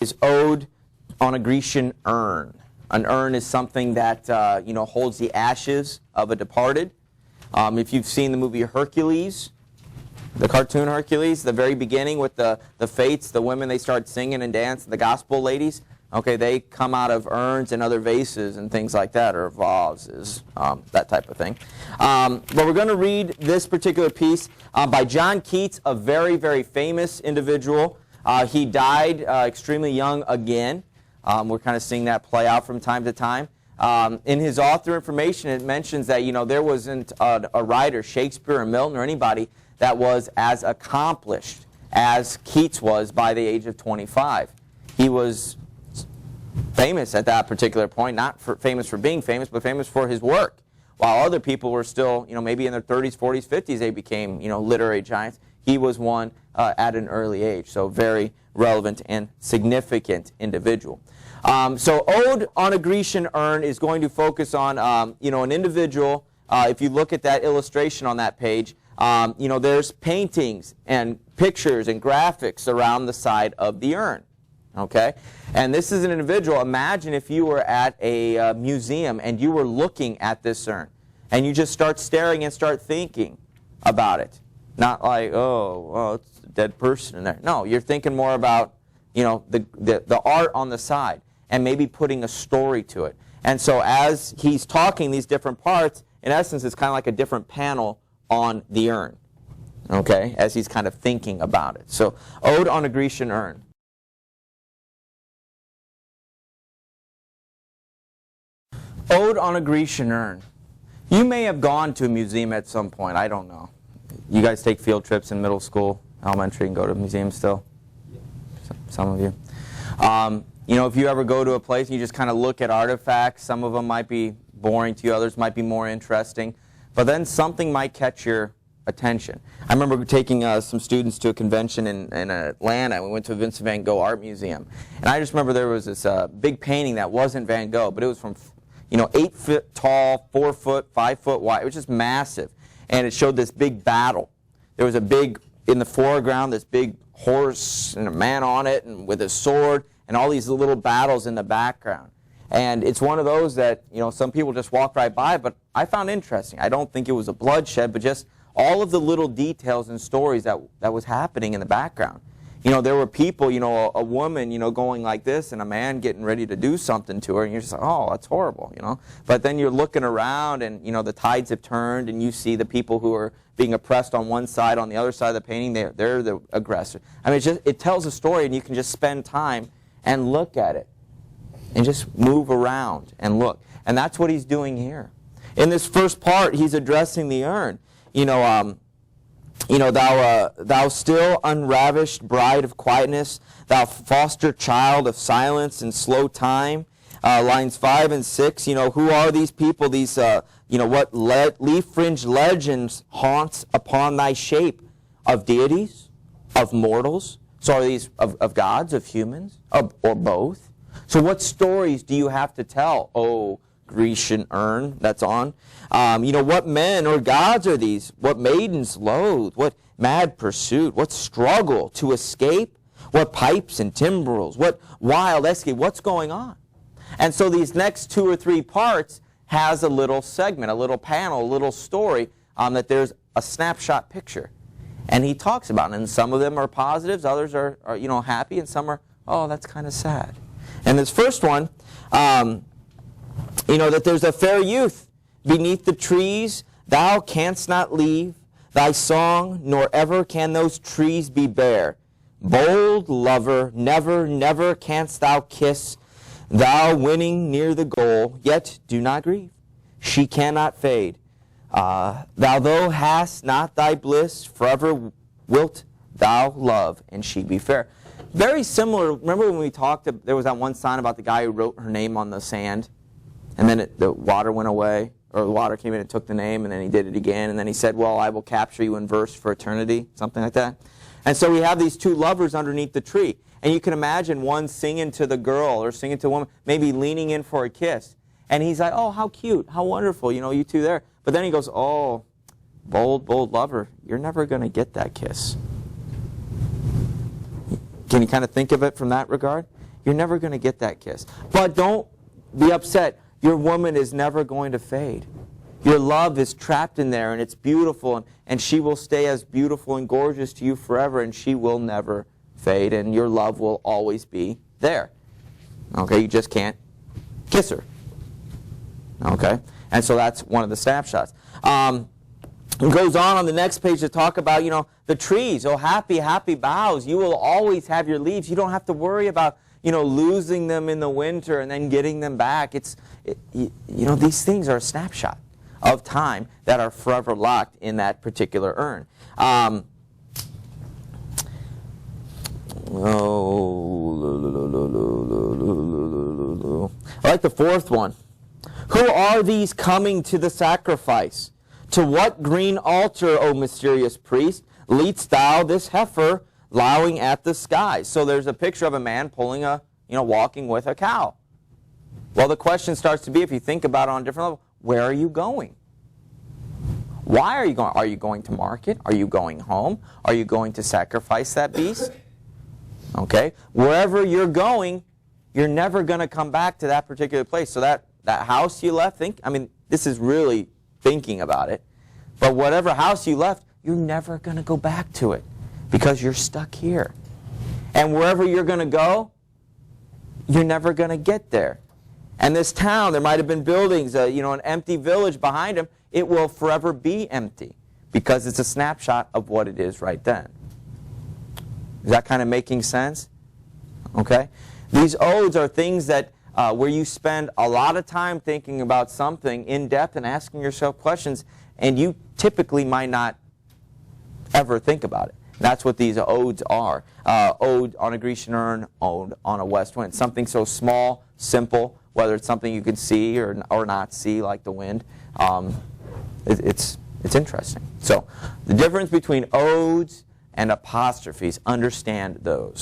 is Ode on a Grecian Urn. An urn is something that holds the ashes of a departed. If you've seen the movie Hercules, the cartoon Hercules, the very beginning with the fates, the women, they start singing and dancing, the gospel ladies, okay, they come out of urns and other vases and things like that, or vases, that type of thing. But we're going to read this particular piece by John Keats, a very, very famous individual. He died extremely young again. We're kind of seeing that play out from time to time. In his author information, it mentions that there wasn't a writer, Shakespeare or Milton or anybody, that was as accomplished as Keats was by the age of 25. He was famous at that particular point, not famous for being famous, but famous for his work. While other people were still, maybe in their 30s, 40s, 50s, they became, literary giants. He was one at an early age, so very relevant and significant individual. So Ode on a Grecian Urn is going to focus on, an individual. If you look at that illustration on that page, there's paintings and pictures and graphics around the side of the urn. Okay? And this is an individual. Imagine if you were at a museum and you were looking at this urn and you just start staring and start thinking about it. Not like, oh, it's a dead person in there. No, you're thinking more about, the art on the side and maybe putting a story to it. And so as he's talking these different parts, in essence, it's kind of like a different panel on the urn, okay, as he's kind of thinking about it. So, Ode on a Grecian Urn. Ode on a Grecian Urn. You may have gone to a museum at some point. I don't know. You guys take field trips in middle school, elementary, and go to museums still? Some of you. If you ever go to a place and you just kind of look at artifacts, some of them might be boring to you, others might be more interesting. But then something might catch your attention. I remember taking some students to a convention in Atlanta. We went to a Vincent van Gogh Art Museum. And I just remember there was this big painting that wasn't Van Gogh, but it was from 8 foot tall, 4 foot, 5 foot wide. It was just massive. And it showed this big battle. There was in the foreground, this big horse and a man on it and with a sword and all these little battles in the background. And it's one of those that, some people just walk right by, but I found interesting. I don't think it was a bloodshed, but just all of the little details and stories that was happening in the background. There were people, a woman, going like this and a man getting ready to do something to her, and you're just like, oh, that's horrible, But then you're looking around and, the tides have turned and you see the people who are being oppressed on one side, on the other side of the painting, they're the aggressor. I mean, it tells a story and you can just spend time and look at it. And just move around and look. And that's what he's doing here. In this first part, he's addressing the urn. Thou still unravished bride of quietness, thou foster child of silence and slow time. Lines 5 and 6, who are these people, these, what leaf-fringed legends haunts upon thy shape? Of deities? Of mortals? So are these of gods, of humans, or both? So what stories do you have to tell, oh Grecian urn that's on? What men or gods are these? What maidens loathe? What mad pursuit? What struggle to escape? What pipes and timbrels? What wild escape? What's going on? And so these next 2 or 3 parts has a little segment, a little panel, a little story that there's a snapshot picture. And he talks about it. And some of them are positives, others are happy, and some are, oh, that's kind of sad. And this first one, that there's a fair youth beneath the trees, thou canst not leave thy song, nor ever can those trees be bare. Bold lover, never, never canst thou kiss, thou winning near the goal, yet do not grieve. She cannot fade. Though hast not thy bliss, forever wilt thou love, and she be fair. Very similar. Remember when we talked, there was that one sign about the guy who wrote her name on the sand, and then the water went away, or the water came in and took the name, and then he did it again, and then he said, well, I will capture you in verse for eternity, something like that. And so we have these 2 lovers underneath the tree, and you can imagine one singing to the girl or singing to a woman, maybe leaning in for a kiss. And he's like, oh, how cute, how wonderful, you two there. But then he goes, oh, bold, bold lover, you're never going to get that kiss. Can you kind of think of it from that regard? you're never going to get that kiss. But don't be upset. Your woman is never going to fade. Your love is trapped in there, and it's beautiful, and she will stay as beautiful and gorgeous to you forever, and she will never fade, and your love will always be there. Okay, you just can't kiss her. Okay, and so that's one of the snapshots. It goes on the next page to talk about, the trees. Oh, happy, happy boughs. You will always have your leaves. You don't have to worry about, losing them in the winter and then getting them back. These things are a snapshot of time that are forever locked in that particular urn. I like the fourth one. Who are these coming to the sacrifice? To what green altar, O mysterious priest, leadst thou this heifer lowing at the skies? So there's a picture of a man pulling walking with a cow. Well, the question starts to be, if you think about it on a different level, where are you going? Why are you going? Are you going to market? Are you going home? Are you going to sacrifice that beast? Okay, wherever you're going, you're never going to come back to that particular place. So that house you left, this is really thinking about it. But whatever house you left, you're never going to go back to it because you're stuck here. And wherever you're going to go, you're never going to get there. And this town, there might have been buildings, an empty village behind them. It will forever be empty because it's a snapshot of what it is right then. Is that kind of making sense? Okay. These odes are things that where you spend a lot of time thinking about something in depth and asking yourself questions, and you typically might not ever think about it. That's what these odes are. Ode on a Grecian urn, ode on a west wind. Something so small, simple, whether it's something you can see or not see, like the wind. It's interesting. So the difference between odes and apostrophes, understand those.